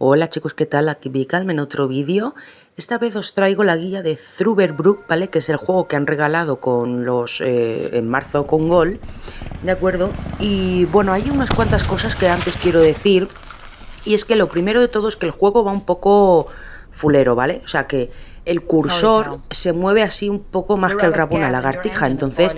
Hola chicos, ¿qué tal? Aquí Vicalme en otro vídeo. Esta vez os traigo la guía de Trüberbrook, ¿vale? Que es el juego que han regalado con los en marzo con Gol, ¿de acuerdo? Y bueno, hay unas cuantas cosas que antes quiero decir. Y es que lo primero de todo es que el juego va un poco fulero, ¿vale? O sea que el cursor se mueve así un poco más que el rabo de una lagartija, entonces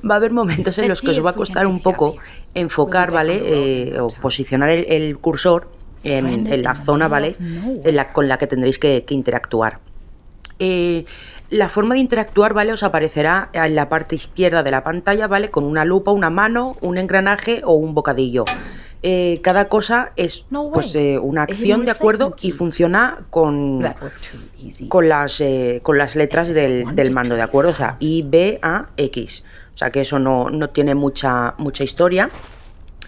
va a haber momentos en los que os va a costar un poco enfocar, ¿vale? O posicionar el cursor en la zona, ¿vale? Con la que tendréis que interactuar. La forma de interactuar, ¿vale? Os aparecerá en la parte izquierda de la pantalla, ¿vale? Con una lupa, una mano, un engranaje o un bocadillo. Cada cosa es pues una acción, ¿de acuerdo? Y funciona con las letras del mando, ¿de acuerdo? O sea, I, B, A, X. O sea que eso no tiene mucha historia,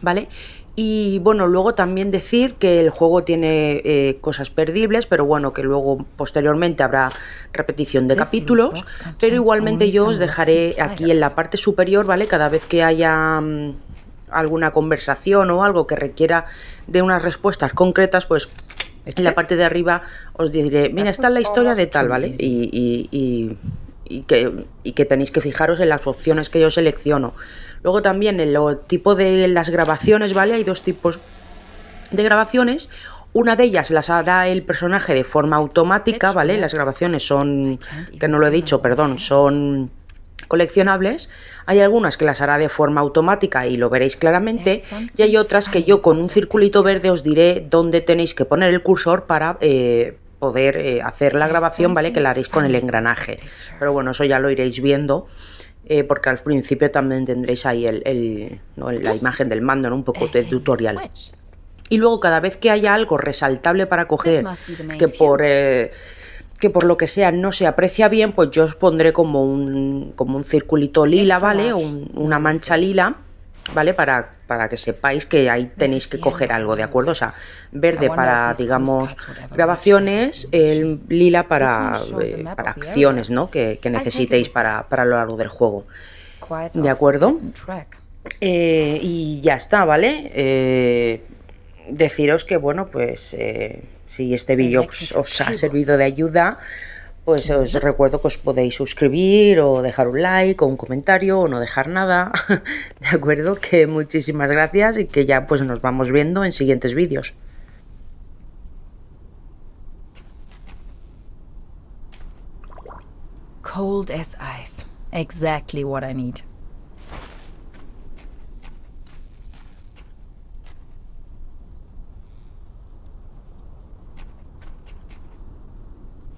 ¿vale? Y bueno, luego también decir que el juego tiene cosas perdibles, pero bueno, que luego posteriormente habrá repetición de capítulos, pero igualmente yo os dejaré aquí en la parte superior, ¿vale? Cada vez que haya alguna conversación o algo que requiera de unas respuestas concretas, pues en la parte de arriba os diré, mira, esta es la historia de tal, ¿vale? Y que tenéis que fijaros en las opciones que yo selecciono. Luego también en lo tipo de las grabaciones, ¿vale? Hay dos tipos de grabaciones. Una de ellas las hará el personaje de forma automática, ¿vale? Las grabaciones son, que no lo he dicho, perdón, son coleccionables. Hay algunas que las hará de forma automática y lo veréis claramente, y hay otras que yo con un circulito verde os diré dónde tenéis que poner el cursor para poder hacer la grabación, ¿vale? Que la haréis con el engranaje, pero bueno, eso ya lo iréis viendo, porque al principio también tendréis ahí la imagen del mando, ¿no? Un poco de tutorial. Y luego cada vez que haya algo resaltable para coger que por lo que sea no se aprecia bien, pues yo os pondré como un circulito lila, ¿vale? Una mancha lila, ¿vale? Para que sepáis que ahí tenéis que coger algo, ¿de acuerdo? O sea, verde para, digamos, grabaciones, el lila para acciones, ¿no? Que necesitéis para lo largo del juego, ¿de acuerdo? Y ya está, ¿vale? Deciros que, bueno, pues si este vídeo os ha servido de ayuda, pues os recuerdo que os podéis suscribir o dejar un like o un comentario o no dejar nada, ¿de acuerdo? Que muchísimas gracias y que ya pues nos vamos viendo en siguientes vídeos. Cold as ice. Exactly what I need.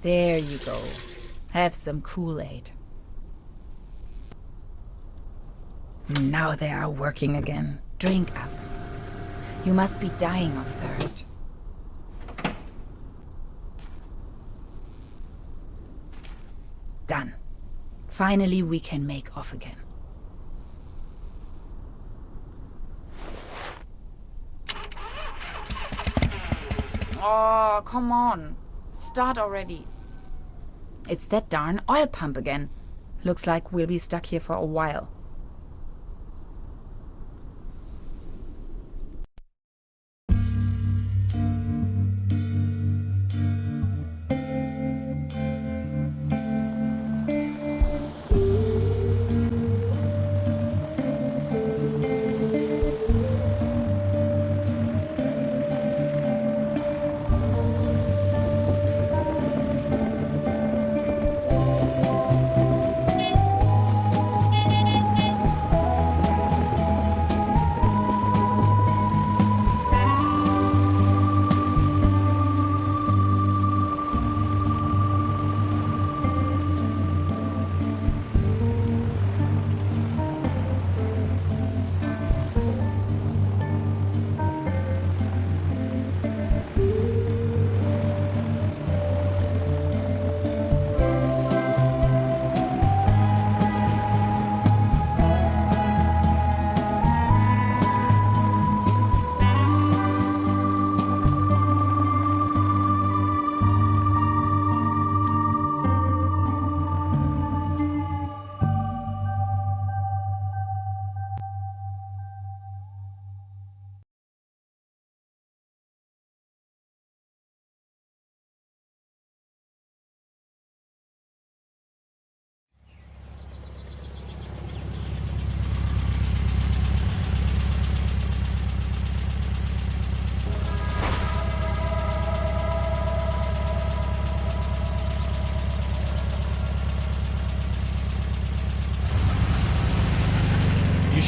There you go. Have some Kool-Aid. Now they are working again. Drink up. You must be dying of thirst. Done. Finally, we can make off again. Oh, come on. Start already. It's that darn oil pump again. Looks like we'll be stuck here for a while.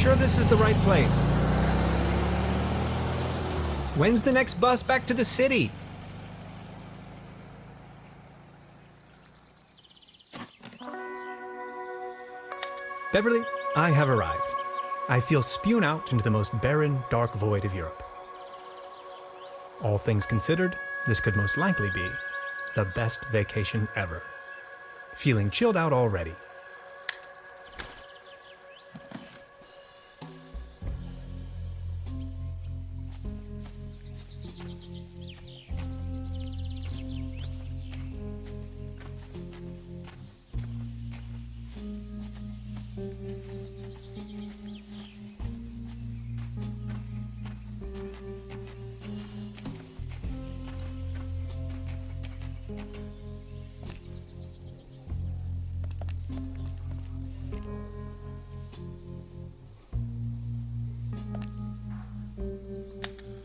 sure this is the right place? When's the next bus back to the city? Beverly, I have arrived. I feel spewed out into the most barren, dark void of Europe. All things considered, this could most likely be the best vacation ever. Feeling chilled out already.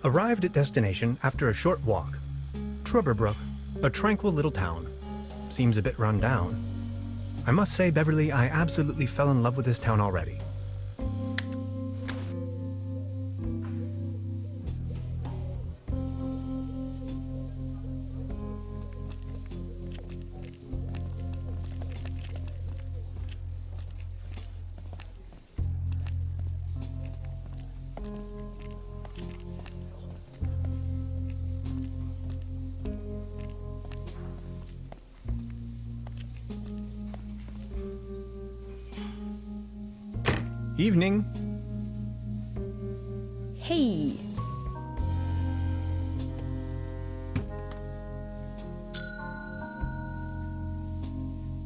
Arrived at destination after a short walk. Trüberbrook, a tranquil little town. Seems a bit run down. I must say, Beverly, I absolutely fell in love with this town already. Evening. Hey.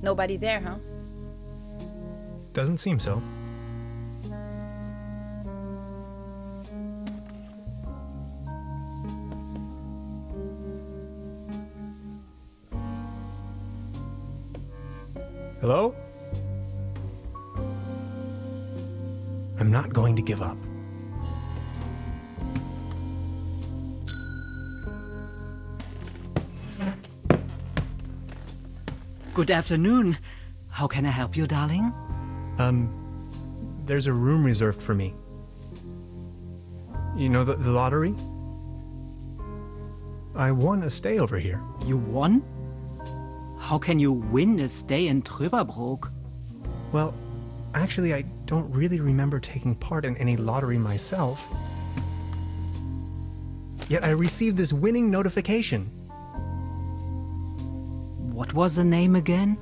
Nobody there, huh? Doesn't seem so. Hello? I'm not going to give up. Good afternoon. How can I help you, darling? There's a room reserved for me. You know the lottery? I won a stay over here. You won? How can you win a stay in Trüberbrook? Well, actually, I don't really remember taking part in any lottery myself. Yet I received this winning notification. What was the name again?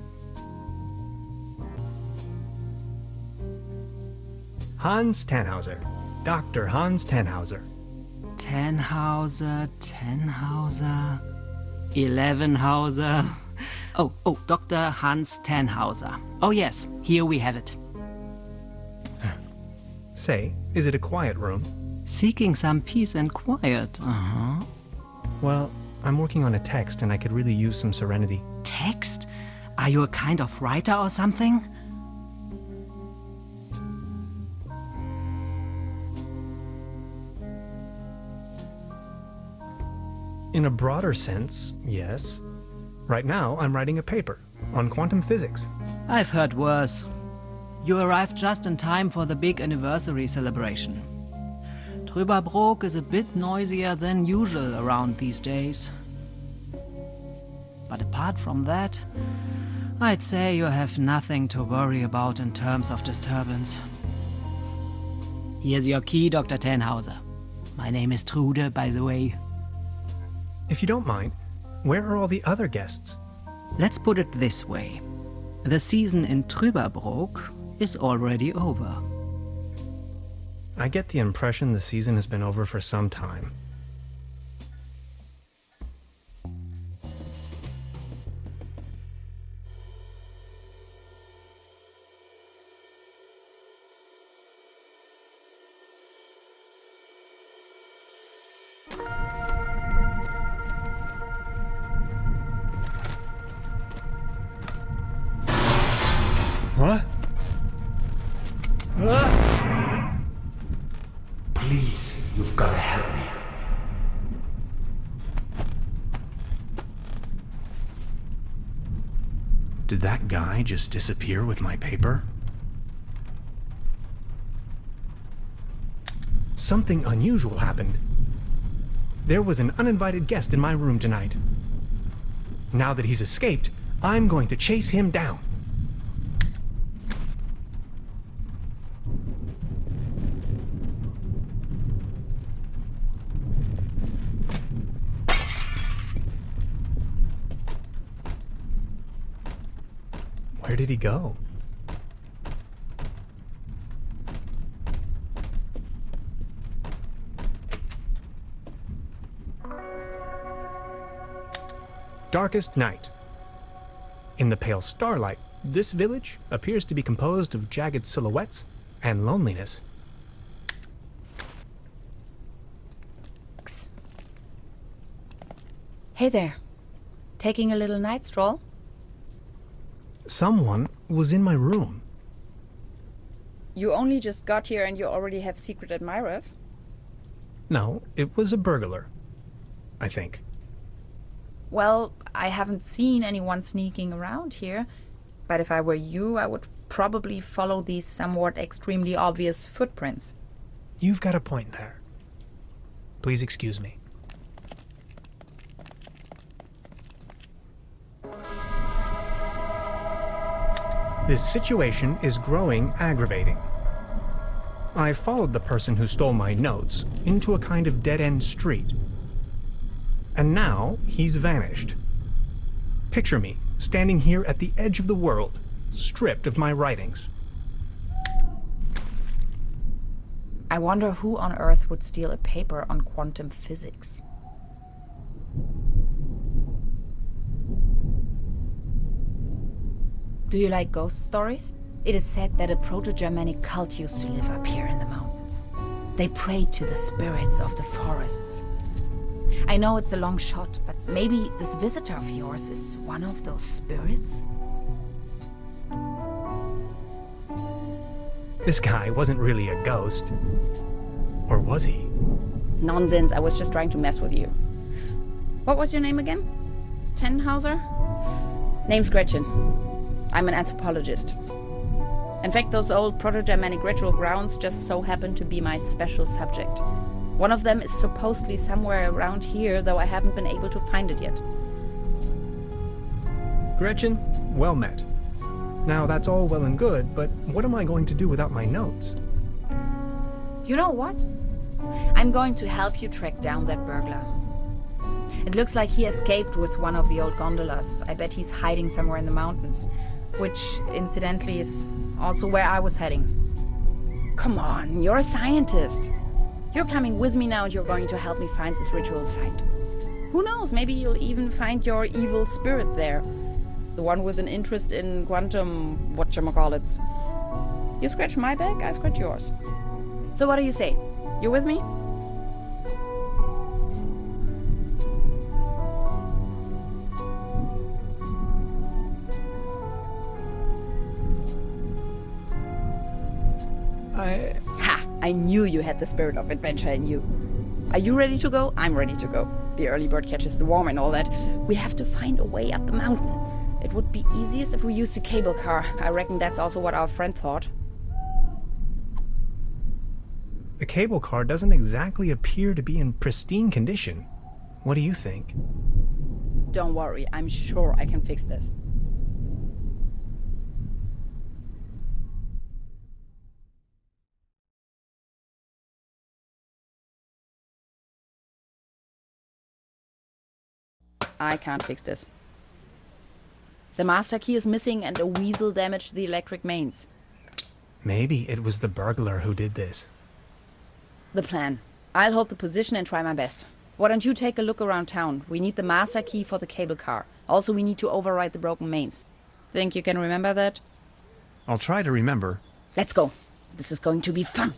Hans Tannhauser. Dr. Hans Tannhauser. Tannhauser, 11hauser. Oh, Dr. Hans Tannhauser. Oh yes, here we have it. Say, is it a quiet room? Seeking some peace and quiet. Well, I'm working on a text and I could really use some serenity. Text? Are you a kind of writer or something? In a broader sense, yes. Right now, I'm writing a paper on quantum physics. I've heard worse. You arrived just in time for the big anniversary celebration. Trüberbrook is a bit noisier than usual around these days. But apart from that, I'd say you have nothing to worry about in terms of disturbance. Here's your key, Dr. Tannhauser. My name is Trude, by the way. If you don't mind, where are all the other guests? Let's put it this way. The season in Trüberbrook is already over. I get the impression the season has been over for some time. What? Please, you've got to help me. Did that guy just disappear with my paper? something unusual happened. There was an uninvited guest in my room tonight. Now that he's escaped, I'm going to chase him down. Where did he go? Darkest night. In the pale starlight, this village appears to be composed of jagged silhouettes and loneliness. Hey there. Taking a little night stroll? Someone was in my room. You only just got here and you already have secret admirers? No, it was a burglar, I think. Well, I haven't seen anyone sneaking around here, but if I were you, I would probably follow these somewhat extremely obvious footprints. You've got a point there. Please excuse me. This situation is growing aggravating. I followed the person who stole my notes into a kind of dead-end street. And now he's vanished. Picture me standing here at the edge of the world, stripped of my writings. I wonder who on earth would steal a paper on quantum physics. Do you like ghost stories? It is said that a Proto-Germanic cult used to live up here in the mountains. They prayed to the spirits of the forests. I know it's a long shot, but maybe this visitor of yours is one of those spirits? This guy wasn't really a ghost. Or was he? Nonsense, I was just trying to mess with you. What was your name again? Tenhauser? Name's Gretchen. I'm an anthropologist. In fact, those old Proto-Germanic ritual grounds just so happen to be my special subject. One of them is supposedly somewhere around here, though I haven't been able to find it yet. Gretchen, well met. Now that's all well and good, but what am I going to do without my notes? You know what? I'm going to help you track down that burglar. It looks like he escaped with one of the old gondolas. I bet he's hiding somewhere in the mountains, which, incidentally, is also where I was heading. Come on, you're a scientist. You're coming with me now and you're going to help me find this ritual site. Who knows, maybe you'll even find your evil spirit there. The one with an interest in quantum whatchamacallits. You scratch my back, I scratch yours. So what do you say? You with me? Ha! I knew you had the spirit of adventure in you. Are you ready to go? I'm ready to go. The early bird catches the worm and all that. We have to find a way up the mountain. It would be easiest if we used a cable car. I reckon that's also what our friend thought. The cable car doesn't exactly appear to be in pristine condition. What do you think? Don't worry, I'm sure I can fix this. I can't fix this. The master key is missing and a weasel damaged the electric mains. Maybe it was the burglar who did this. The plan. I'll hold the position and try my best. Why don't you take a look around town? We need the master key for the cable car. Also, we need to override the broken mains. Think you can remember that? I'll try to remember. Let's go. This is going to be fun.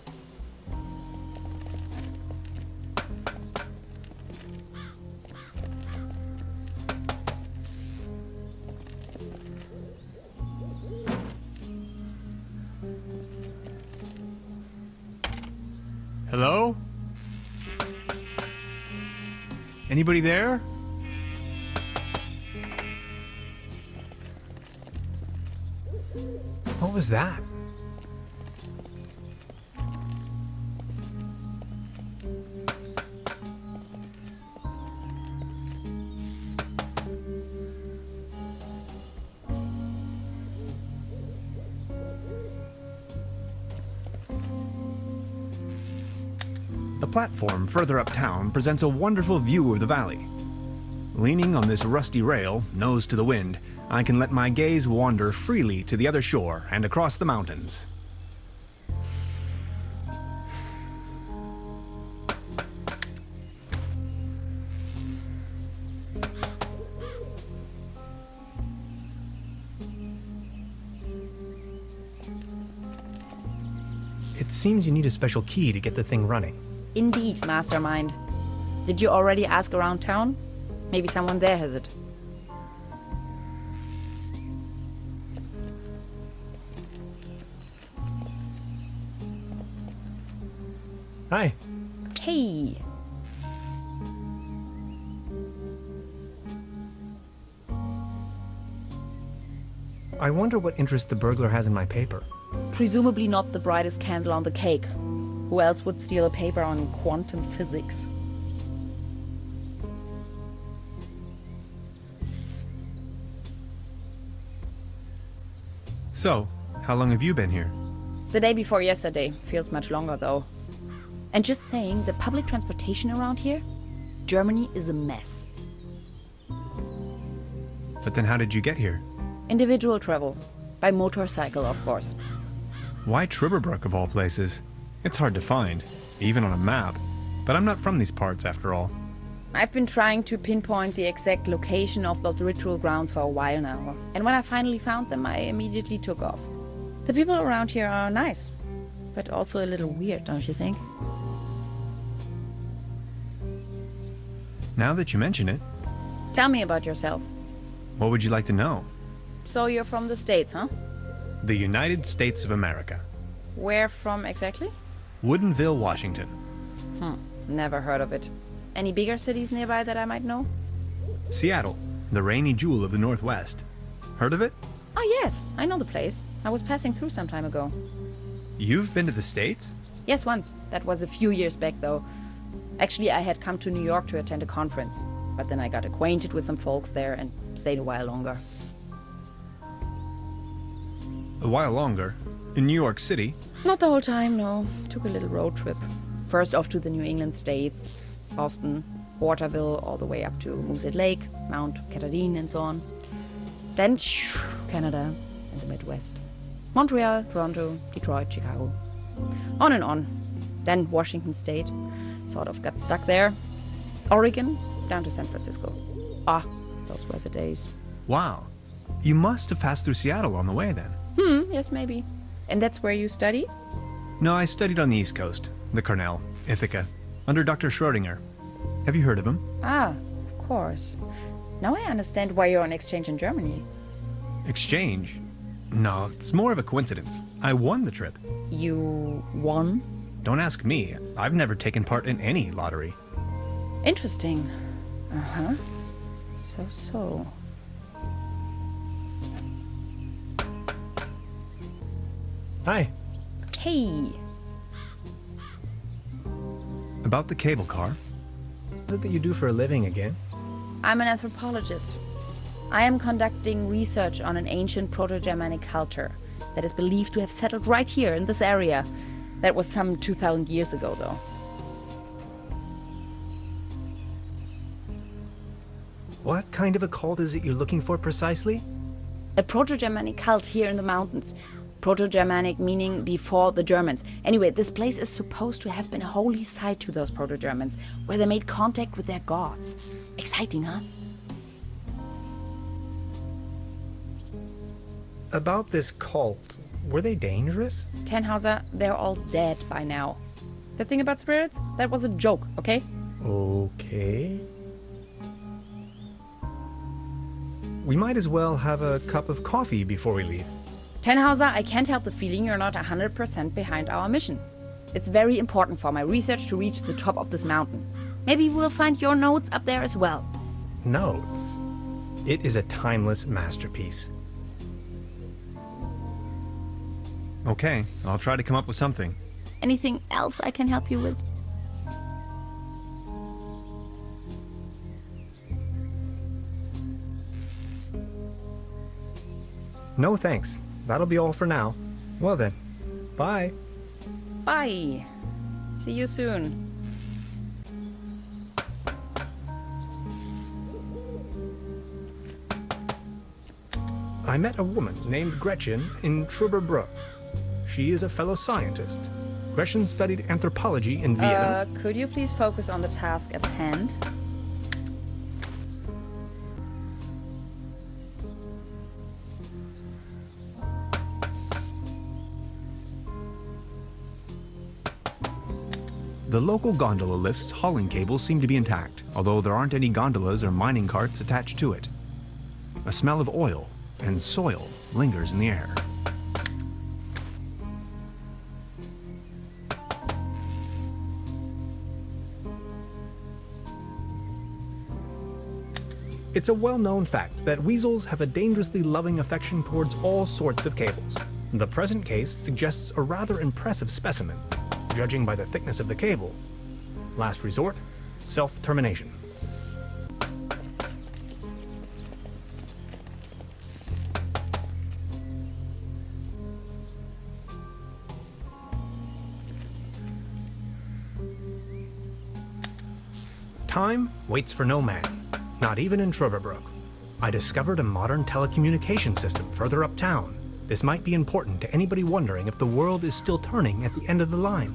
Hello? Anybody there? What was that? The platform further uptown presents a wonderful view of the valley. Leaning on this rusty rail, nose to the wind, I can let my gaze wander freely to the other shore and across the mountains. It seems you need a special key to get the thing running. Indeed, mastermind. Did you already ask around town? Maybe someone there has it. Hi. Hey. I wonder what interest the burglar has in my paper. Presumably not the brightest candle on the cake. Who else would steal a paper on quantum physics? So, how long have you been here? The day before yesterday. Feels much longer though. And just saying, the public transportation around here? Germany is a mess. But then how did you get here? Individual travel. By motorcycle, of course. Why Trüberbrook of all places? It's hard to find, even on a map. But I'm not from these parts after all. I've been trying to pinpoint the exact location of those ritual grounds for a while now. And when I finally found them, I immediately took off. The people around here are nice. But also a little weird, don't you think? Now that you mention it, Tell me about yourself. what would you like to know? So you're from the States, huh? The United States of America. Where from exactly? Woodinville, Washington. Never heard of it. Any bigger cities nearby that I might know? Seattle, the rainy jewel of the Northwest. Heard of it? Oh yes, I know the place. I was passing through some time ago. You've been to the States? Yes, once. That was a few years back though. Actually, I had come to New York to attend a conference. But then I got acquainted with some folks there and stayed a while longer. A while longer. In New York City? Not the whole time, no. Took a little road trip. First off to the New England states, Boston, Waterville, all the way up to Moosehead Lake, Mount Catharine and so on. Then Canada and the Midwest. Montreal, Toronto, Detroit, Chicago. On and on. Then Washington State. Sort of got stuck there. Oregon, down to San Francisco. Ah, those were the days. Wow. You must have passed through Seattle on the way then. Yes, maybe. And that's where you study? No, I studied on the East Coast. The Cornell, Ithaca, under Dr. Schrodinger. Have you heard of him? Ah, of course. Now I understand why you're on exchange in Germany. Exchange? No, it's more of a coincidence. I won the trip. You won? Don't ask me. I've never taken part in any lottery. Interesting. Uh-huh. So. Hi. Hey. About the cable car. What is it that you do for a living again? I'm an anthropologist. I am conducting research on an ancient Proto-Germanic culture that is believed to have settled right here in this area. That was some 2,000 years ago, though. What kind of a cult is it you're looking for precisely? A Proto-Germanic cult here in the mountains. Proto-Germanic meaning before the Germans. Anyway, this place is supposed to have been a holy site to those Proto-Germans, where they made contact with their gods. Exciting, huh? About this cult, were they dangerous? Tannhauser, they're all dead by now. The thing about spirits? That was a joke, okay? Okay. We might as well have a cup of coffee before we leave. Tannhauser, I can't help the feeling you're not 100% behind our mission. It's very important for my research to reach the top of this mountain. Maybe we'll find your notes up there as well. Notes? It is a timeless masterpiece. Okay, I'll try to come up with something. Anything else I can help you with? No thanks. That'll be all for now. Well then, bye. Bye. See you soon. I met a woman named Gretchen in Trüberbrook. She is a fellow scientist. Gretchen studied anthropology in Vienna. Could you please focus on the task at hand? The local gondola lift's hauling cables seem to be intact, although there aren't any gondolas or mining carts attached to it. A smell of oil and soil lingers in the air. It's a well-known fact that weasels have a dangerously loving affection towards all sorts of cables. The present case suggests a rather impressive specimen, judging by the thickness of the cable. Last resort, self-termination. Time waits for no man, not even in Trüberbrook. I discovered a modern telecommunication system further uptown. This might be important to anybody wondering if the world is still turning at the end of the line.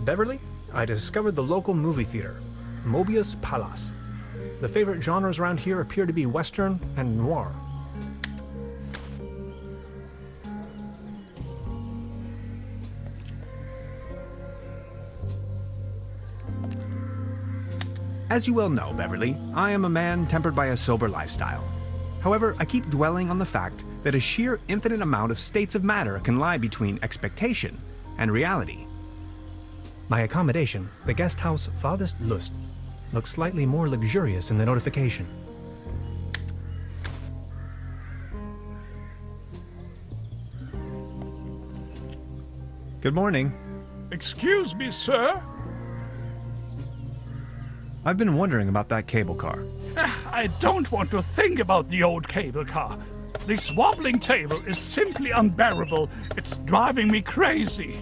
Beverly, I discovered the local movie theater, Mobius Palace. The favorite genres around here appear to be Western and noir. As you well know, Beverly, I am a man tempered by a sober lifestyle. However, I keep dwelling on the fact that a sheer infinite amount of states of matter can lie between expectation and reality. My accommodation, the guest house Vadest Lust, looks slightly more luxurious in the notification. Good morning. Excuse me, sir? I've been wondering about that cable car. I don't want to think about the old cable car. This wobbling table is simply unbearable. It's driving me crazy.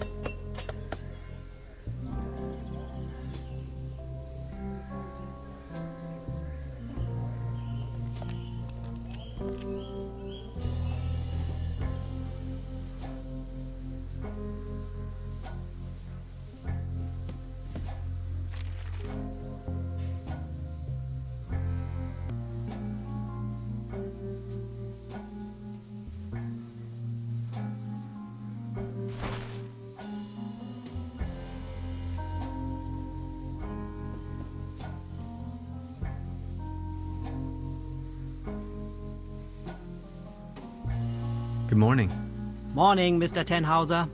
Good morning. Morning, Mr. Tenhauser.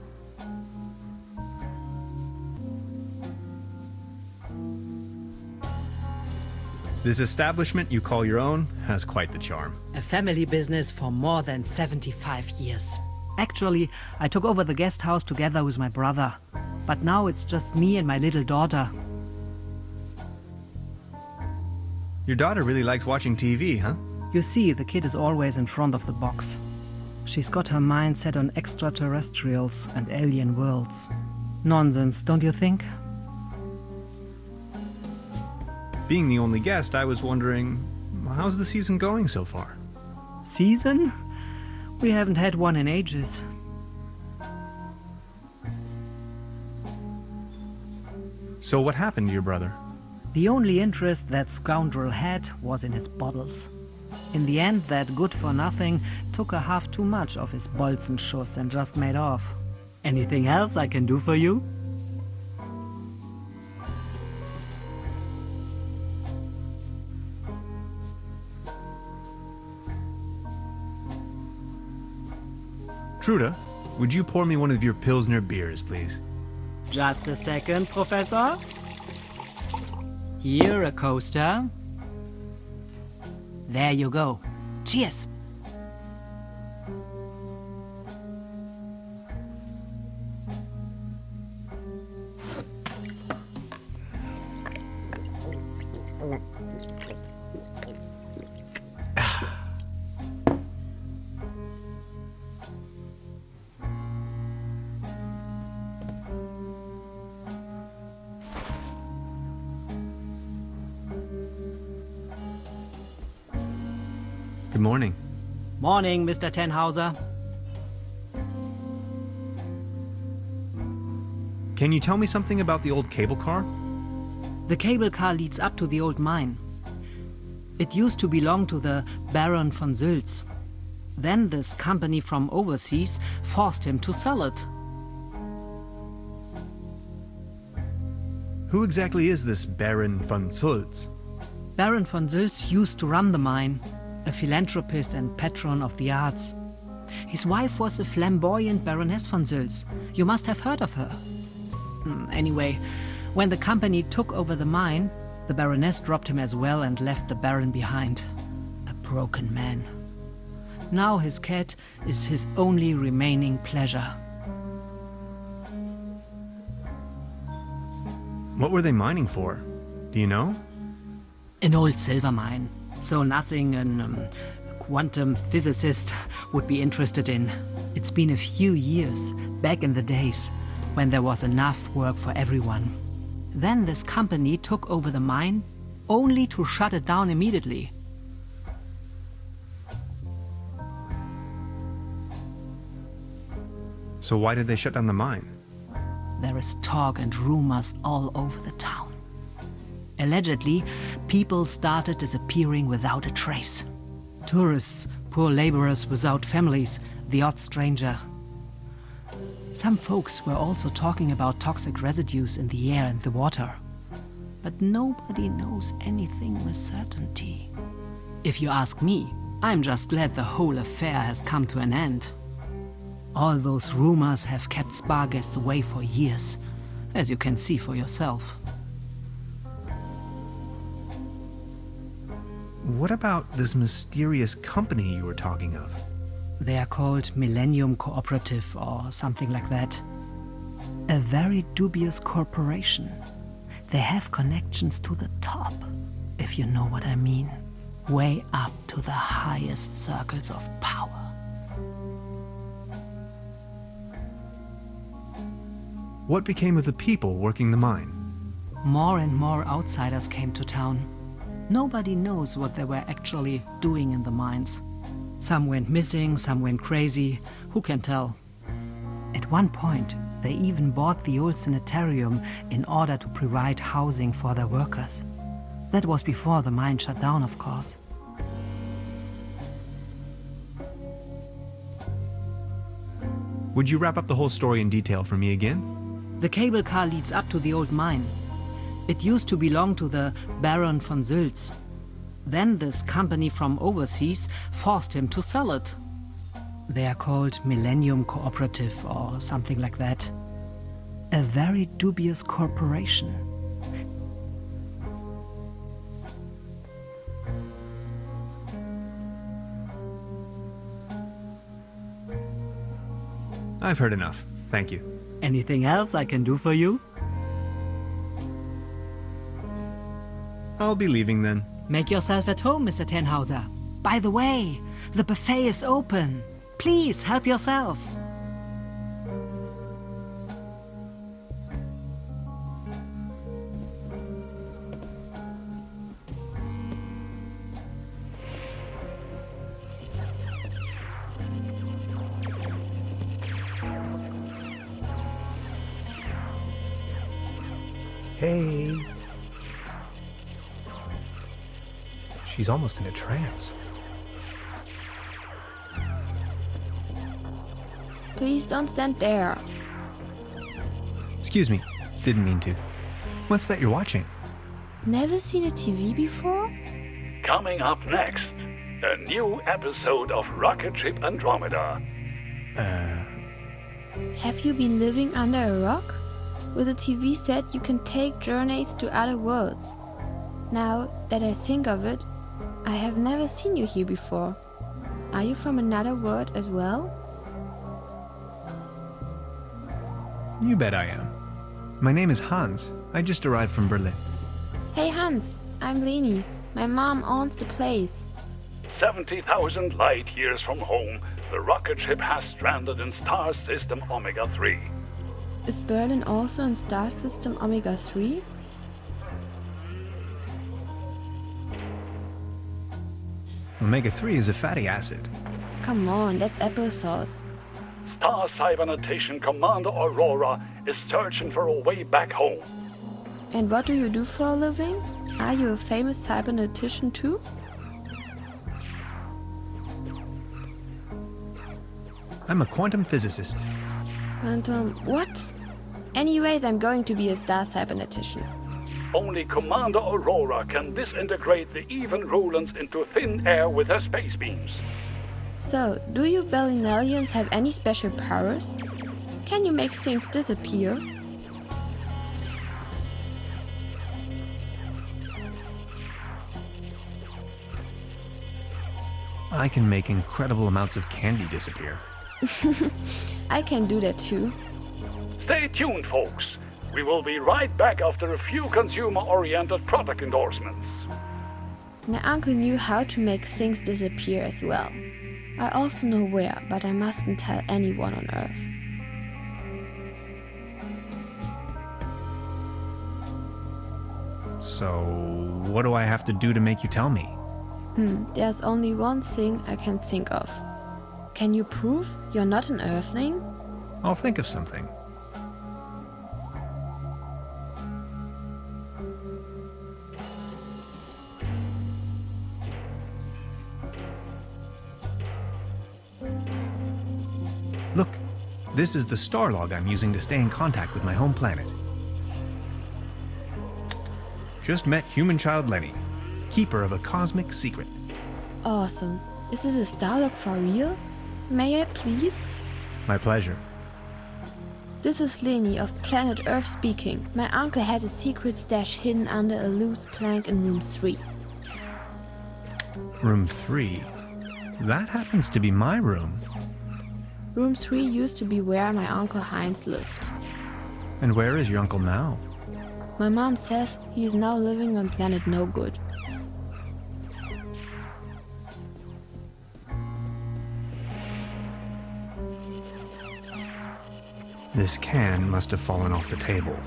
This establishment you call your own has quite the charm. A family business for more than 75 years. Actually, I took over the guest house together with my brother. But now it's just me and my little daughter. Your daughter really likes watching TV, huh? You see, the kid is always in front of the box. She's got her mind set on extraterrestrials and alien worlds. Nonsense, don't you think? Being the only guest, I was wondering, how's the season going so far? Season? We haven't had one in ages. So what happened to your brother? The only interest that scoundrel had was in his bottles. In the end, that good-for-nothing took a half too much of his Bolzenschuss and just made off. Anything else I can do for you? Truda, would you pour me one of your Pilsner beers, please? Just a second, Professor. Here, a coaster. There you go. Cheers! Good morning. Morning, Mr. Tenhauser. Can you tell me something about the old cable car? The cable car leads up to the old mine. It used to belong to the Baron von Sülz. Then this company from overseas forced him to sell it. Who exactly is this Baron von Sülz? Baron von Sülz used to run the mine, a philanthropist and patron of the arts. His wife was a flamboyant Baroness von Sülz. You must have heard of her. Anyway, when the company took over the mine, the Baroness dropped him as well and left the Baron behind. A broken man. Now his cat is his only remaining pleasure. What were they mining for? Do you know? An old silver mine. So nothing a quantum physicist would be interested in. It's been a few years, back in the days, when there was enough work for everyone. Then this company took over the mine, only to shut it down immediately. So why did they shut down the mine? There is talk and rumors all over the town. Allegedly, people started disappearing without a trace. Tourists, poor laborers without families, the odd stranger. Some folks were also talking about toxic residues in the air and the water. But nobody knows anything with certainty. If you ask me, I'm just glad the whole affair has come to an end. All those rumors have kept spa guests away for years, as you can see for yourself. What about this mysterious company you were talking of? They are called Millennium Cooperative or something like that. A very dubious corporation. They have connections to the top, if you know what I mean. Way up to the highest circles of power. What became of the people working the mine? More and more outsiders came to town. Nobody knows what they were actually doing in the mines. Some went missing, some went crazy. Who can tell? At one point, they even bought the old sanitarium in order to provide housing for their workers. That was before the mine shut down, of course. Would you wrap up the whole story in detail for me again? The cable car leads up to the old mine. It used to belong to the Baron von Sülz. Then this company from overseas forced him to sell it. They are called Millennium Cooperative or something like that. A very dubious corporation. I've heard enough. Thank you. Anything else I can do for you? I'll be leaving then. Make yourself at home, Mr. Tenhauser. By the way, the buffet is open. Please help yourself. Hey. She's almost in a trance. Please don't stand there. Excuse me. Didn't mean to. What's that you're watching? Never seen a TV before? Coming up next, a new episode of Rocket Ship Andromeda. Have you been living under a rock? With a TV set, you can take journeys to other worlds. Now that I think of it, I have never seen you here before. Are you from another world as well? You bet I am. My name is Hans. I just arrived from Berlin. Hey Hans, I'm Leni. My mom owns the place. 70,000 light years from home, the rocket ship has stranded in star system Omega 3. Is Berlin also in star system Omega 3? Omega-3 is a fatty acid. Come on, that's applesauce. Star Cybernetition Commander Aurora is searching for a way back home. And what do you do for a living? Are you a famous cybernetician too? I'm a quantum physicist. And what? Anyways, I'm going to be a star cybernetician. Only Commander Aurora can disintegrate the even rulings into thin air with her space beams. So, do you Berlinalians have any special powers? Can you make things disappear? I can make incredible amounts of candy disappear. I can do that too. Stay tuned, folks. We will be right back after a few consumer-oriented product endorsements. My uncle knew how to make things disappear as well. I also know where, but I mustn't tell anyone on Earth. So, what do I have to do to make you tell me? There's only one thing I can think of. Can you prove you're not an Earthling? I'll think of something. Look, this is the star log I'm using to stay in contact with my home planet. Just met human child Lenny, keeper of a cosmic secret. Awesome. Is this a star log for real? May I please? My pleasure. This is Leni of planet Earth speaking. My uncle had a secret stash hidden under a loose plank in room 3. Room 3? That happens to be my room. Room 3 used to be where my uncle Heinz lived. And where is your uncle now? My mom says he is now living on planet No Good. This can must have fallen off the table.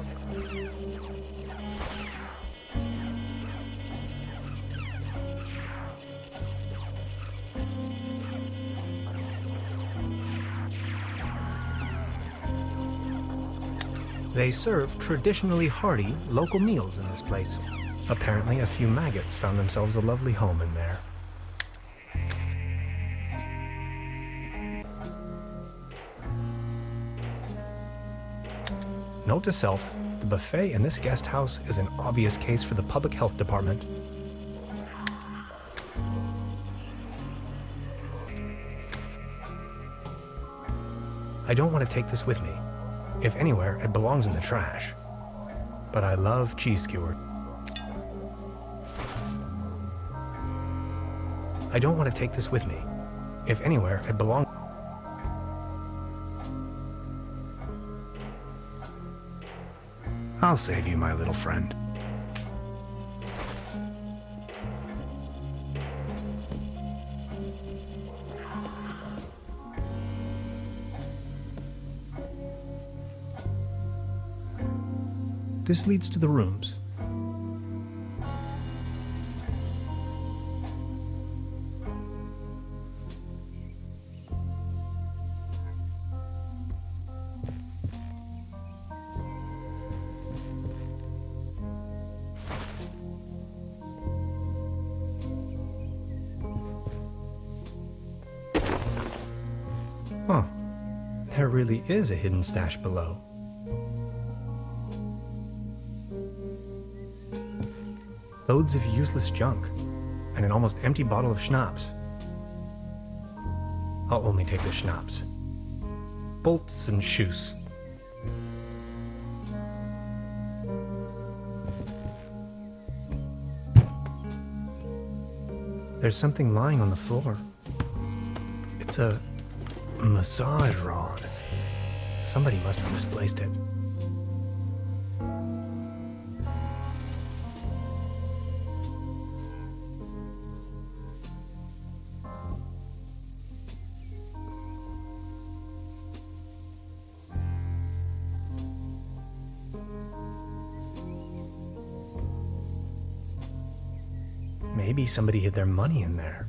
They serve traditionally hearty local meals in this place. Apparently, a few maggots found themselves a lovely home in there. Note to self, the buffet in this guest house is an obvious case for the public health department. I don't want to take this with me. If anywhere, it belongs in the trash. But I love cheese skewer. I don't want to take this with me. If anywhere, it belongs. I'll save you, my little friend. This leads to the rooms. Huh. There really is a hidden stash below. Loads of useless junk, and an almost empty bottle of schnapps. I'll only take the schnapps. Bolts and shoes. There's something lying on the floor. It's a massage rod. Somebody must have misplaced it. Maybe somebody hid their money in there.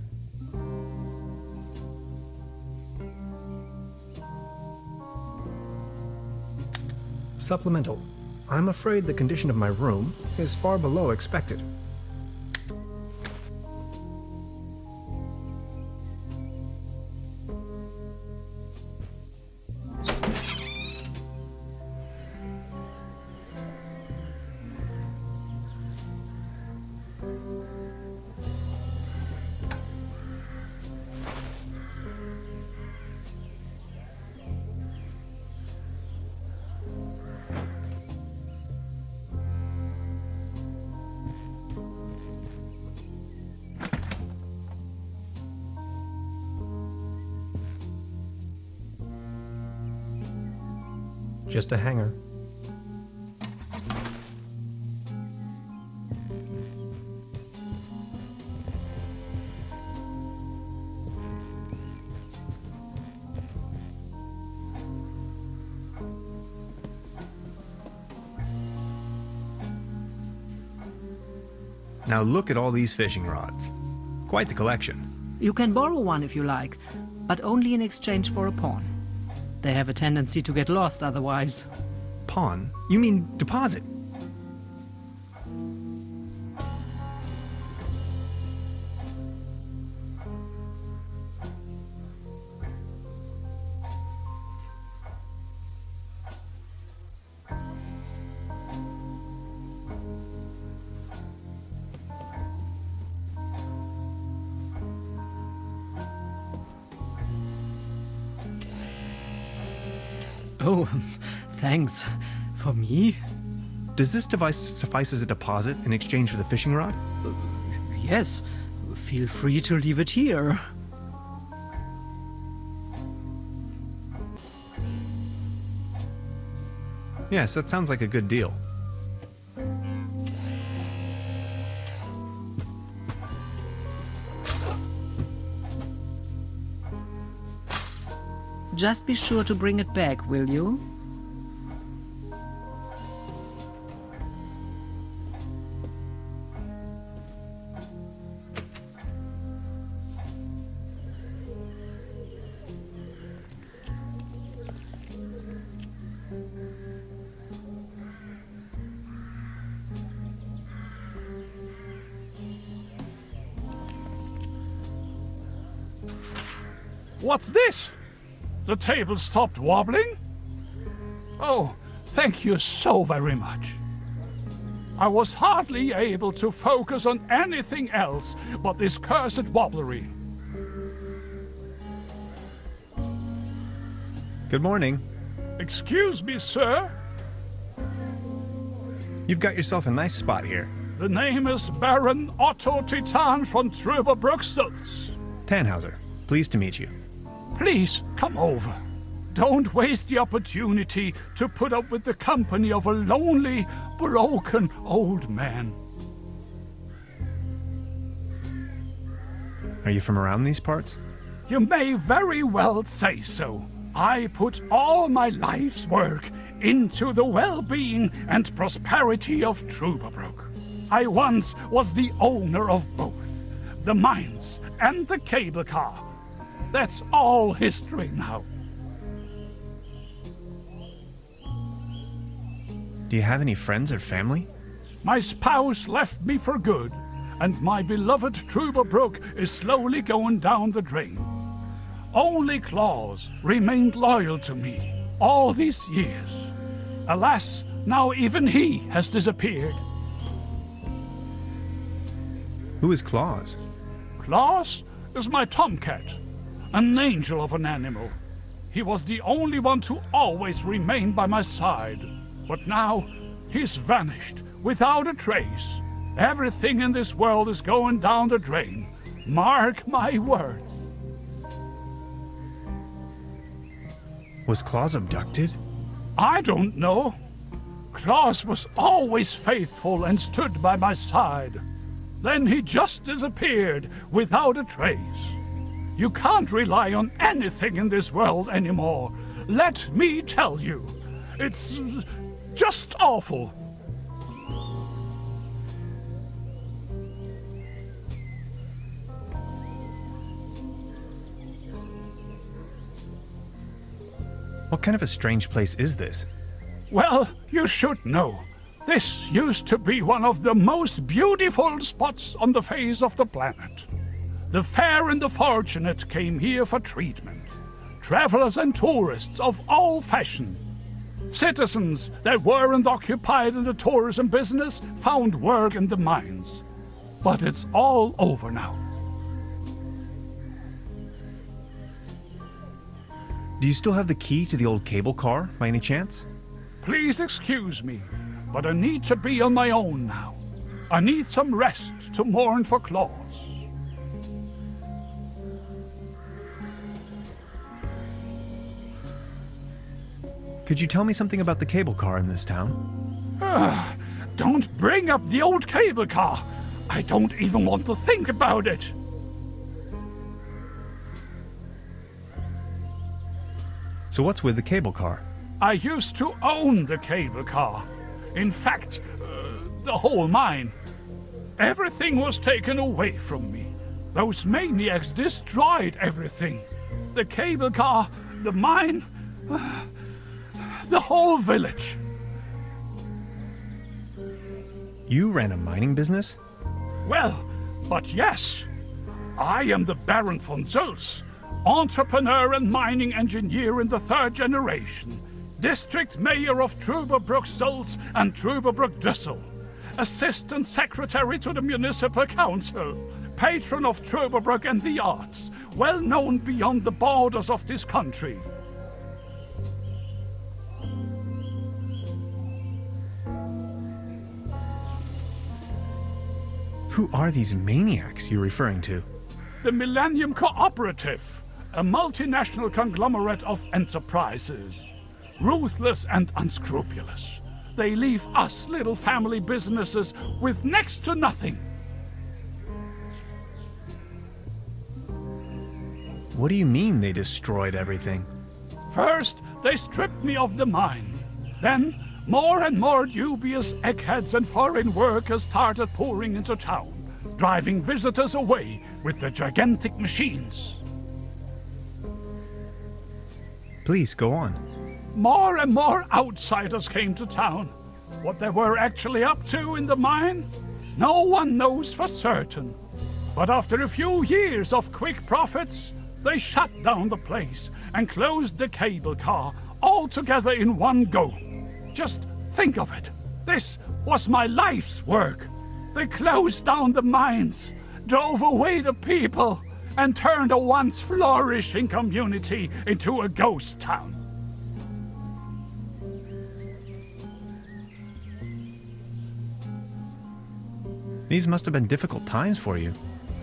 Supplemental. I'm afraid the condition of my room is far below expected. Just a hanger. Now look at all these fishing rods. Quite the collection. You can borrow one if you like, but only in exchange for a pawn. They have a tendency to get lost otherwise. Pawn? You mean deposit? Oh, thanks. For me? Does this device suffice as a deposit in exchange for the fishing rod? Yes. Feel free to leave it here. Yes, that sounds like a good deal. Just be sure to bring it back, will you? What's this? The table stopped wobbling? Oh, thank you so very much. I was hardly able to focus on anything else but this cursed wobblery. Good morning. Excuse me, sir. You've got yourself a nice spot here. The name is Baron Otto Titan von Trüberbrook. Tannhauser, pleased to meet you. Please, come over. Don't waste the opportunity to put up with the company of a lonely, broken old man. Are you from around these parts? You may very well say so. I put all my life's work into the well-being and prosperity of Trüberbrook. I once was the owner of both, the mines and the cable car. That's all history now. Do you have any friends or family? My spouse left me for good, and my beloved Trüberbrook is slowly going down the drain. Only Claus remained loyal to me all these years. Alas, now even he has disappeared. Who is Claus? Claus is my tomcat, an angel of an animal. He was the only one to always remain by my side. But now, he's vanished, without a trace. Everything in this world is going down the drain. Mark my words. Was Claus abducted? I don't know. Claus was always faithful and stood by my side. Then he just disappeared without a trace. You can't rely on anything in this world anymore. Let me tell you. It's just awful. What kind of a strange place is this? Well, you should know. This used to be one of the most beautiful spots on the face of the planet. The fair and the fortunate came here for treatment. Travelers and tourists of all fashion. Citizens that weren't occupied in the tourism business found work in the mines. But it's all over now. Do you still have the key to the old cable car, by any chance? Please excuse me, but I need to be on my own now. I need some rest to mourn for Claus. Could you tell me something about the cable car in this town? Don't bring up the old cable car. I don't even want to think about it. So what's with the cable car? I used to own the cable car. In fact, the whole mine. Everything was taken away from me. Those maniacs destroyed everything. The cable car, the mine, the whole village. You ran a mining business? Well, but yes. I am the Baron von Zölz, entrepreneur and mining engineer in the 3rd generation, district mayor of Trüberbrook Zölz and Trüberbrook Düssel, assistant secretary to the municipal council, patron of Trüberbrook and the arts, well known beyond the borders of this country. Who are these maniacs you're referring to? The Millennium Cooperative, a multinational conglomerate of enterprises. Ruthless and unscrupulous. They leave us little family businesses with next to nothing. What do you mean they destroyed everything? First, they stripped me of the mine. Then, more and more dubious eggheads and foreign workers started pouring into town, driving visitors away with the gigantic machines. Please, go on. More and more outsiders came to town. What they were actually up to in the mine, no one knows for certain. But after a few years of quick profits, they shut down the place and closed the cable car all together in one go. Just think of it. This was my life's work. They closed down the mines, drove away the people, and turned a once flourishing community into a ghost town. These must have been difficult times for you.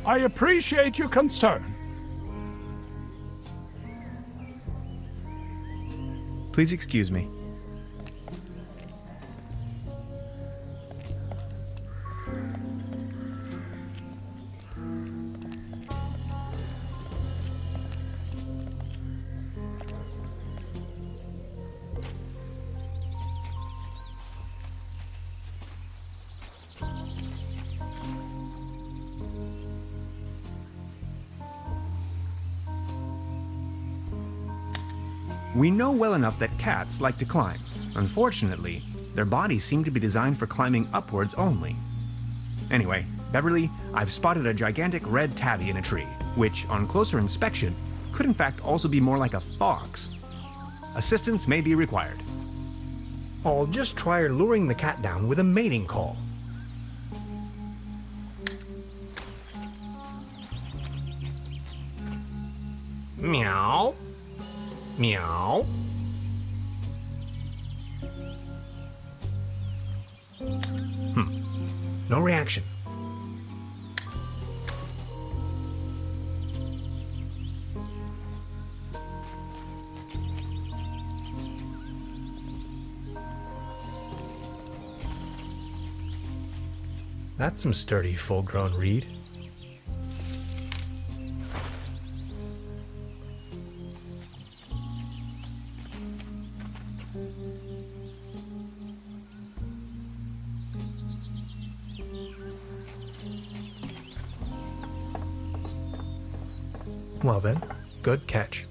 I appreciate your concern. Please excuse me. We know well enough that cats like to climb. Unfortunately, their bodies seem to be designed for climbing upwards only. Anyway, Beverly, I've spotted a gigantic red tabby in a tree, which, on closer inspection, could in fact also be more like a fox. Assistance may be required. I'll just try luring the cat down with a mating call. Meow. Meow. No reaction. That's some sturdy, full-grown reed. Well then, good catch.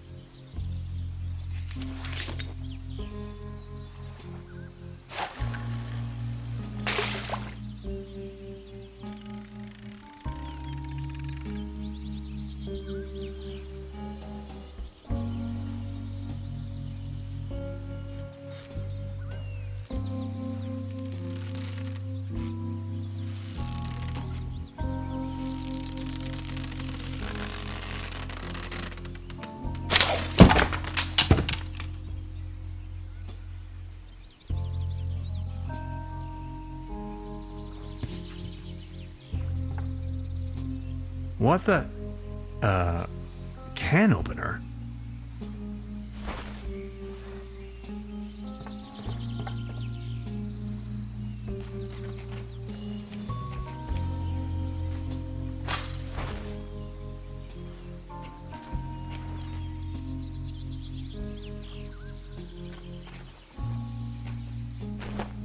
What the? Can opener?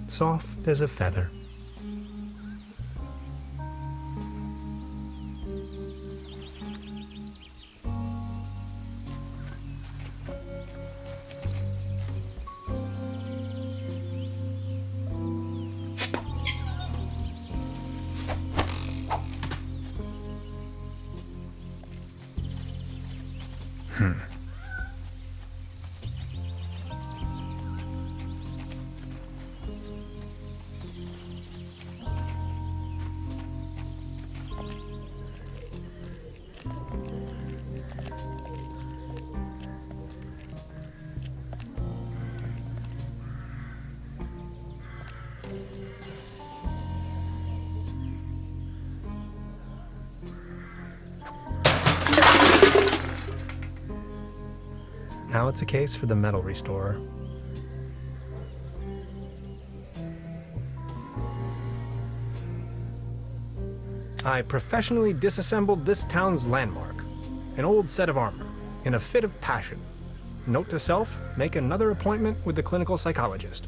Soft as a feather. Now it's a case for the metal restorer. I professionally disassembled this town's landmark, an old set of armor, in a fit of passion. Note to self, make another appointment with the clinical psychologist.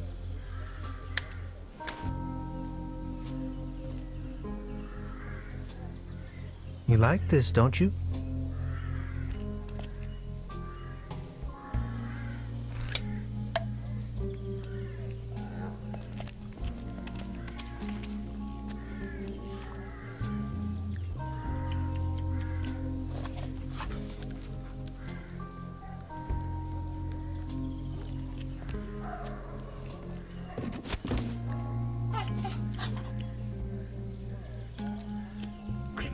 You like this, don't you?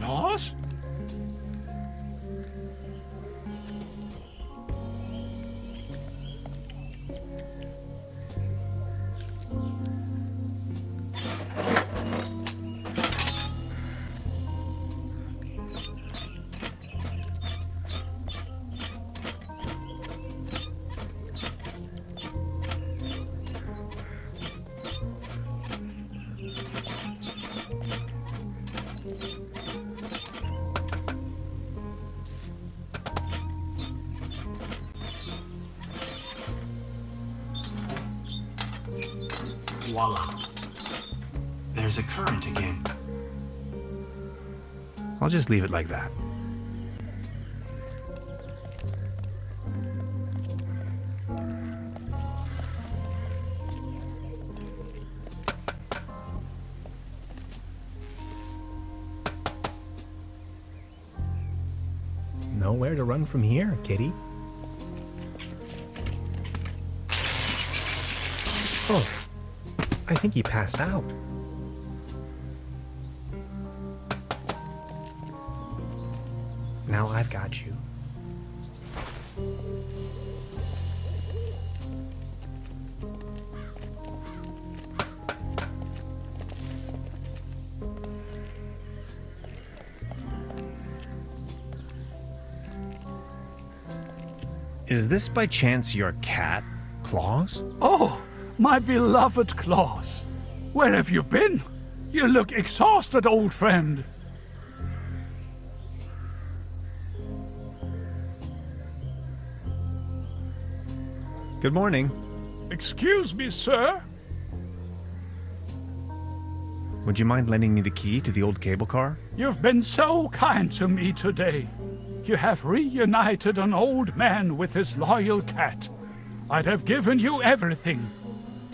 Claws? Voila. There's a current again. I'll just leave it like that. Nowhere to run from here, kitty. Oh, I think he passed out. Now I've got you. Is this by chance your cat, Claus? Oh, my beloved Claus. Where have you been? You look exhausted, old friend. Good morning. Excuse me, sir. Would you mind lending me the key to the old cable car? You've been so kind to me today. You have reunited an old man with his loyal cat. I'd have given you everything.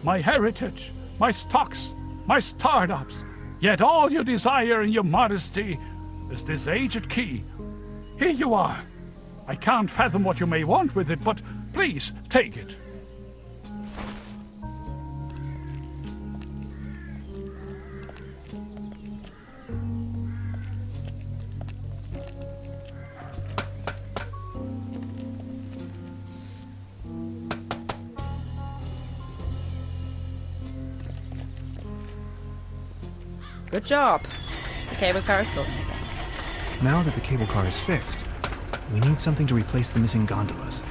My heritage, my stocks, my startups. Yet all you desire in your modesty is this aged key. Here you are. I can't fathom what you may want with it, but please take it. Good job. The cable car is going again. Now that the cable car is fixed, we need something to replace the missing gondolas.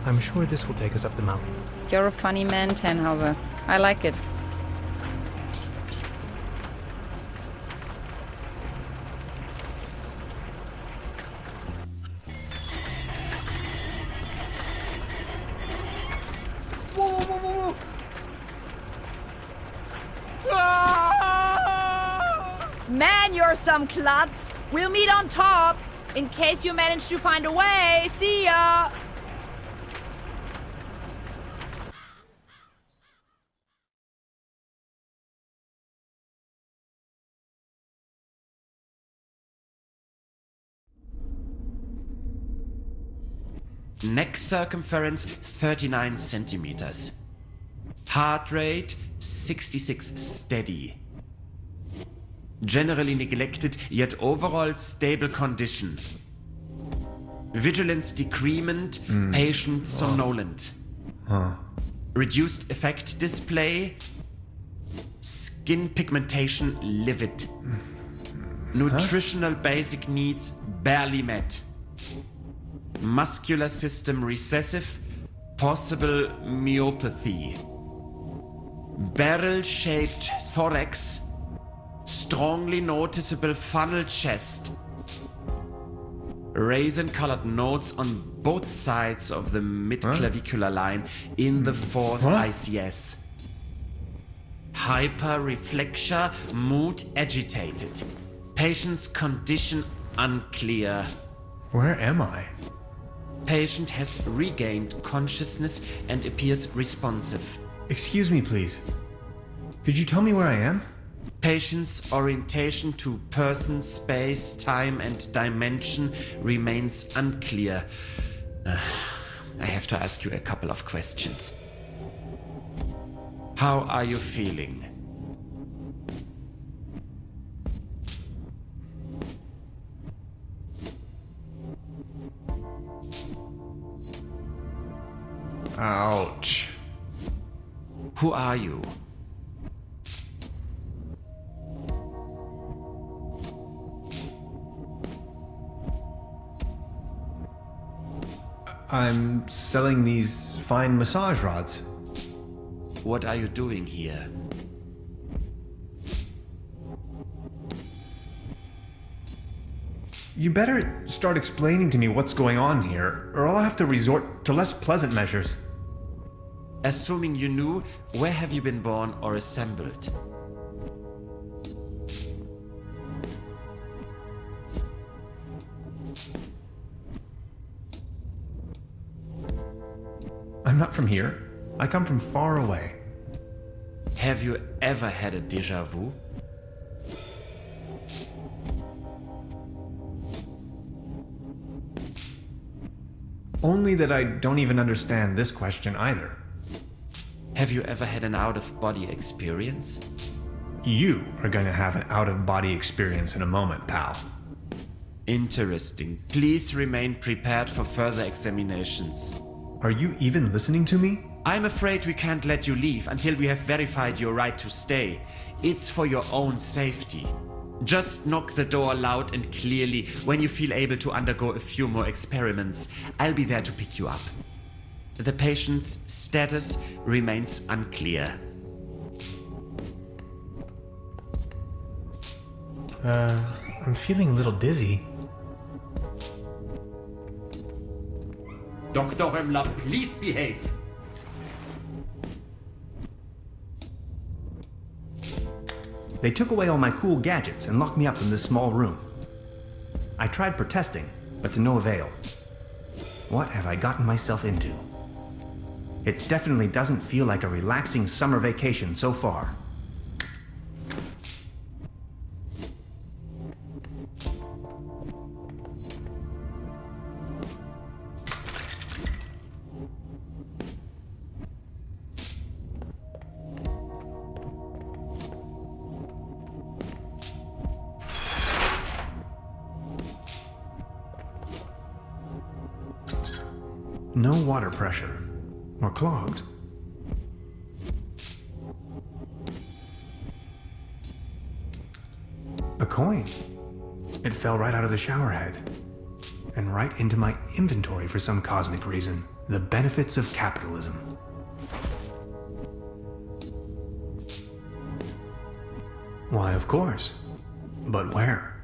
I'm sure this will take us up the mountain. You're a funny man, Tannhauser. I like it. Man, you're some klutz. We'll meet on top. In case you manage to find a way. See ya! Neck circumference 39 centimeters. Heart rate 66 steady. Generally neglected, yet overall stable condition. Vigilance decrement, patient somnolent. Reduced effect display. Skin pigmentation livid. Nutritional basic needs barely met. Muscular system recessive, possible myopathy. Barrel-shaped thorax, strongly noticeable funnel chest. Raisin-colored nodes on both sides of the mid-clavicular line in the fourth ICS. Hyperreflexia, mood agitated. Patient's condition unclear. Where am I? Patient has regained consciousness and appears responsive. Excuse me, please. Could you tell me where I am? Patient's orientation to person, space, time, and dimension remains unclear. I have to ask you a couple of questions. How are you feeling? Ouch. Who are you? I'm selling these fine massage rods. What are you doing here? You better start explaining to me what's going on here, or I'll have to resort to less pleasant measures. Assuming you knew, where have you been born or assembled? I'm not from here. I come from far away. Have you ever had a déjà vu? Only that I don't even understand this question either. Have you ever had an out-of-body experience? You are going to have an out-of-body experience in a moment, pal. Interesting. Please remain prepared for further examinations. Are you even listening to me? I'm afraid we can't let you leave until we have verified your right to stay. It's for your own safety. Just knock the door loud and clearly when you feel able to undergo a few more experiments. I'll be there to pick you up. The patient's status remains unclear. I'm feeling a little dizzy. Dr. Römmler, please behave. They took away all my cool gadgets and locked me up in this small room. I tried protesting, but to no avail. What have I gotten myself into? It definitely doesn't feel like a relaxing summer vacation so far. No water pressure. Or clogged. A coin. It fell right out of the shower head. And right into my inventory for some cosmic reason. The benefits of capitalism. Why, of course. But where?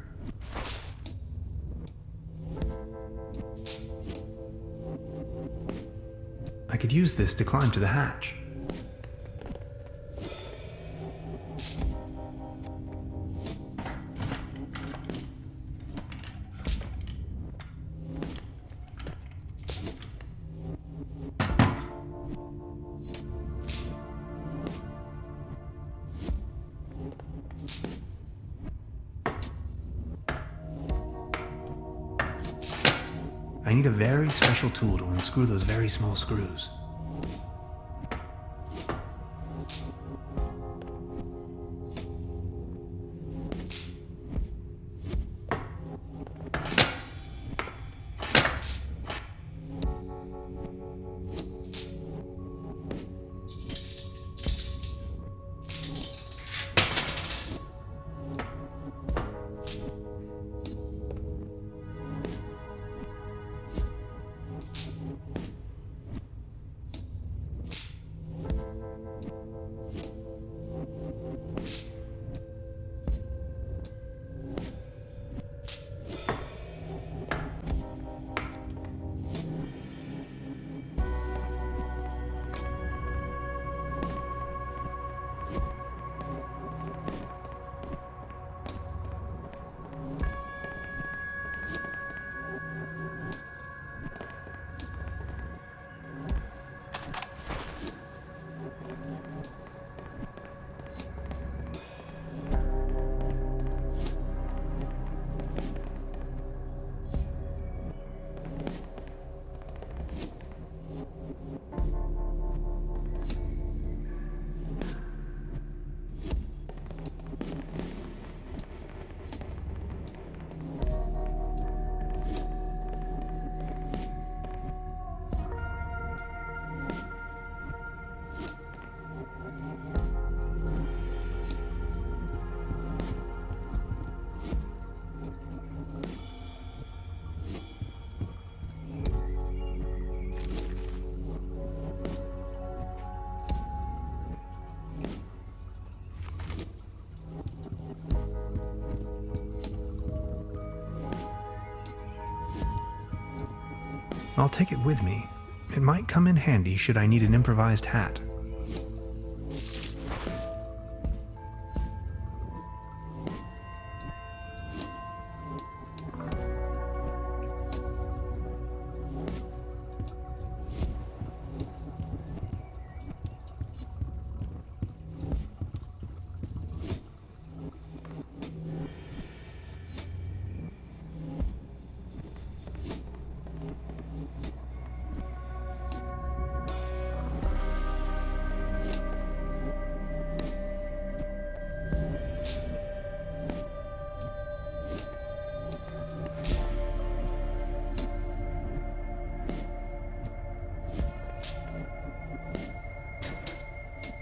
I could use this to climb to the hatch. I need a very special tool to unscrew those very small screws. I'll take it with me. It might come in handy should I need an improvised hat.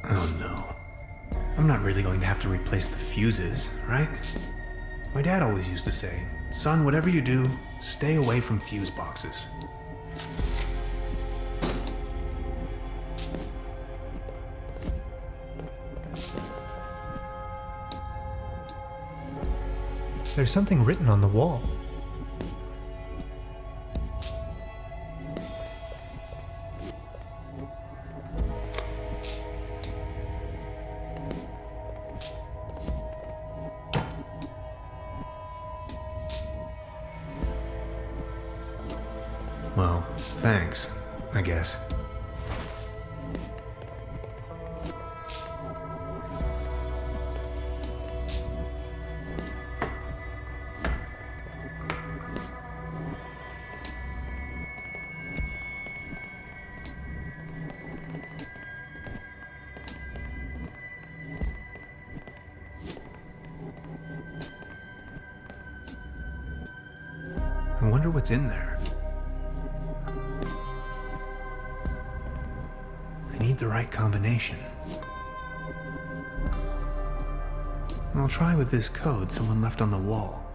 Oh no. I'm not really going to have to replace the fuses, right? My dad always used to say, son, whatever you do, stay away from fuse boxes. There's something written on the wall. Well, thanks, I guess. I wonder what's in there. I need the right combination. I'll try with this code someone left on the wall.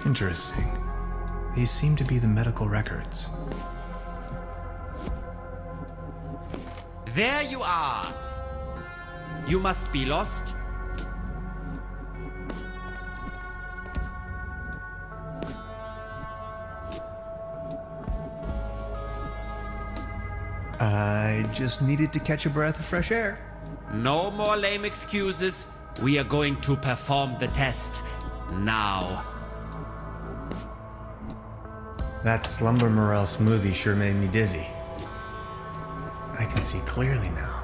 Interesting. These seem to be the medical records. There you are! You must be lost. I just needed to catch a breath of fresh air. No more lame excuses. We are going to perform the test now. That slumber morel smoothie sure made me dizzy. I can see clearly now.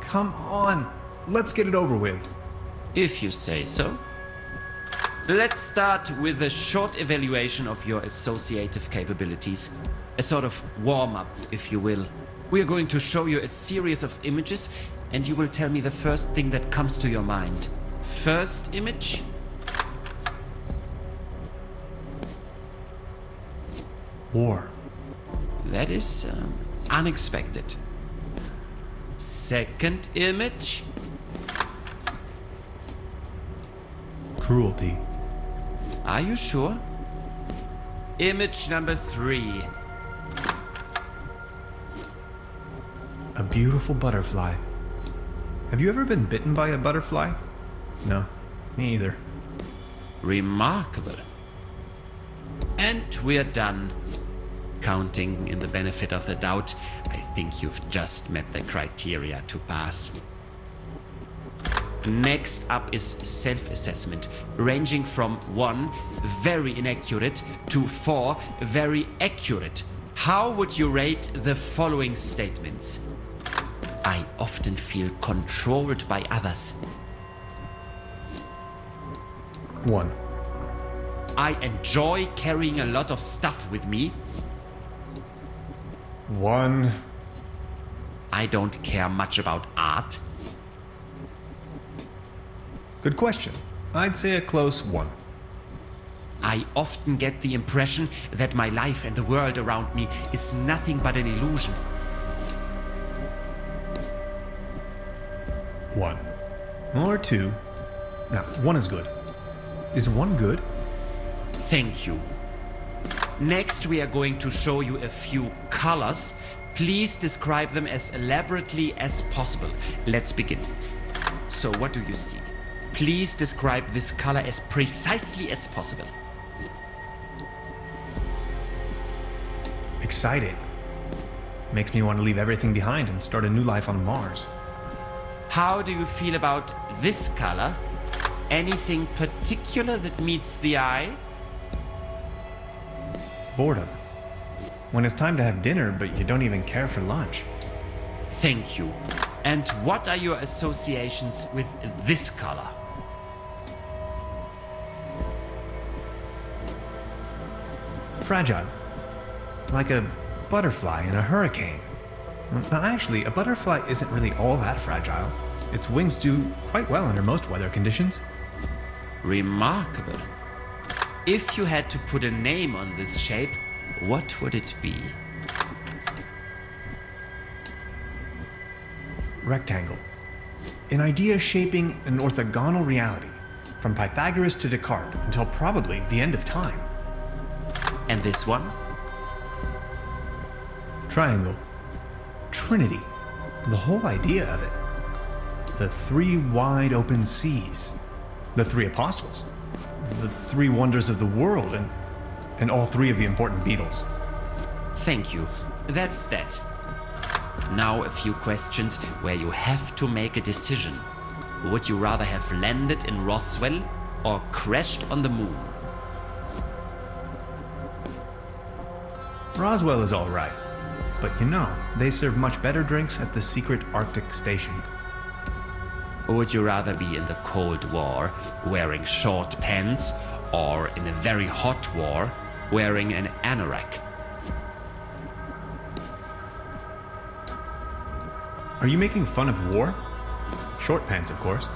Come on, let's get it over with. If you say so. Let's start with a short evaluation of your associative capabilities. A sort of warm-up, if you will. We are going to show you a series of images, and you will tell me the first thing that comes to your mind. First image? War. That is unexpected. Second image? Cruelty. Are you sure? Image number 3. A beautiful butterfly. Have you ever been bitten by a butterfly? No, me either. Remarkable. And we're done. Counting in the benefit of the doubt, I think you've just met the criteria to pass. Next up is self-assessment, ranging from 1, very inaccurate, to 4, very accurate. How would you rate the following statements? I often feel controlled by others. 1. I enjoy carrying a lot of stuff with me. 1. I don't care much about art. Good question. I'd say a close 1. I often get the impression that my life and the world around me is nothing but an illusion. 1. Or 2. Now, 1 is good. Is 1 good? Thank you. Next, we are going to show you a few colors. Please describe them as elaborately as possible. Let's begin. So, what do you see? Please describe this color as precisely as possible. Exciting. Makes me want to leave everything behind and start a new life on Mars. How do you feel about this color? Anything particular that meets the eye? Boredom. When it's time to have dinner, but you don't even care for lunch. Thank you. And what are your associations with this color? Fragile. Like a butterfly in a hurricane. Now, actually, a butterfly isn't really all that fragile. Its wings do quite well under most weather conditions. Remarkable. If you had to put a name on this shape, what would it be? Rectangle. An idea shaping an orthogonal reality, from Pythagoras to Descartes until probably the end of time. And this one? Triangle. Trinity. The whole idea of it. The three wide open seas. The three apostles. The three wonders of the world, and all three of the important Beatles. Thank you. That's that. Now a few questions where you have to make a decision. Would you rather have landed in Roswell or crashed on the moon? Roswell is all right. But you know, they serve much better drinks at the secret Arctic station. Would you rather be in the Cold War wearing short pants or in a very hot war wearing an anorak? Are you making fun of war? Short pants, of course.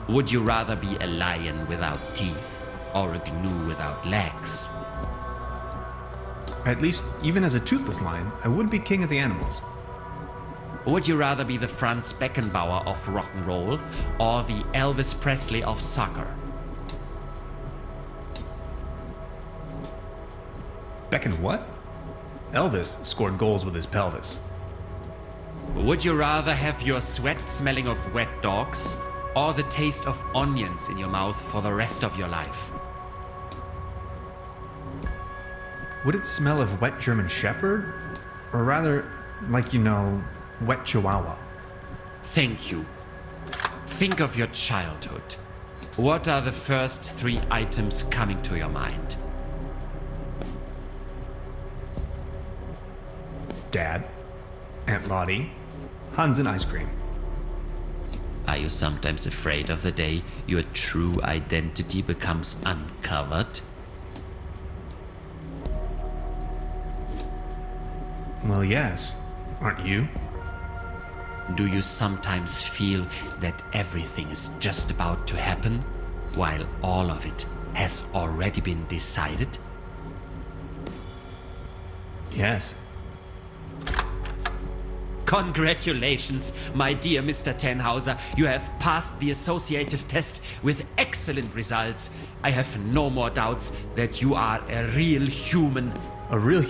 Would you rather be a lion without teeth or a gnu without legs? At least, even as a toothless lion, I would be king of the animals. Would you rather be the Franz Beckenbauer of rock and roll or the Elvis Presley of soccer? Becken what? Elvis scored goals with his pelvis. Would you rather have your sweat smelling of wet dogs or the taste of onions in your mouth for the rest of your life? Would it smell of wet German Shepherd? Or rather, like, you know, wet Chihuahua? Thank you. Think of your childhood. What are the first three items coming to your mind? Dad, Aunt Lottie, Hans and ice cream. Are you sometimes afraid of the day your true identity becomes uncovered? Well, yes. Aren't you? Do you sometimes feel that everything is just about to happen, while all of it has already been decided? Yes. Congratulations, my dear Mr. Tannhauser. You have passed the associative test with excellent results. I have no more doubts that you are a real human. A real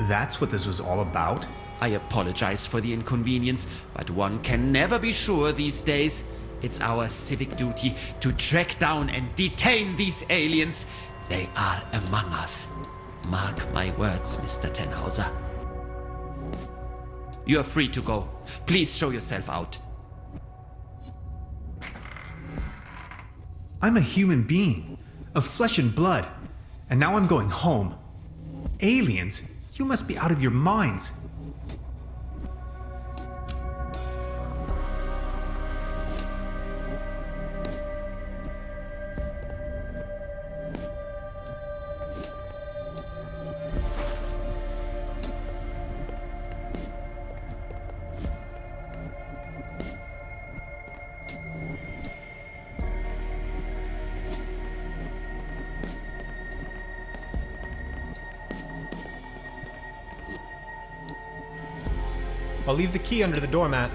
That's what this was all about? I apologize for the inconvenience, but one can never be sure these days. It's our civic duty to track down and detain these aliens. They are among us. Mark my words, Mr. Tannhauser. You are free to go. Please show yourself out. I'm a human being, of flesh and blood, and now I'm going home. Aliens? You must be out of your minds. I'll leave the key under the doormat.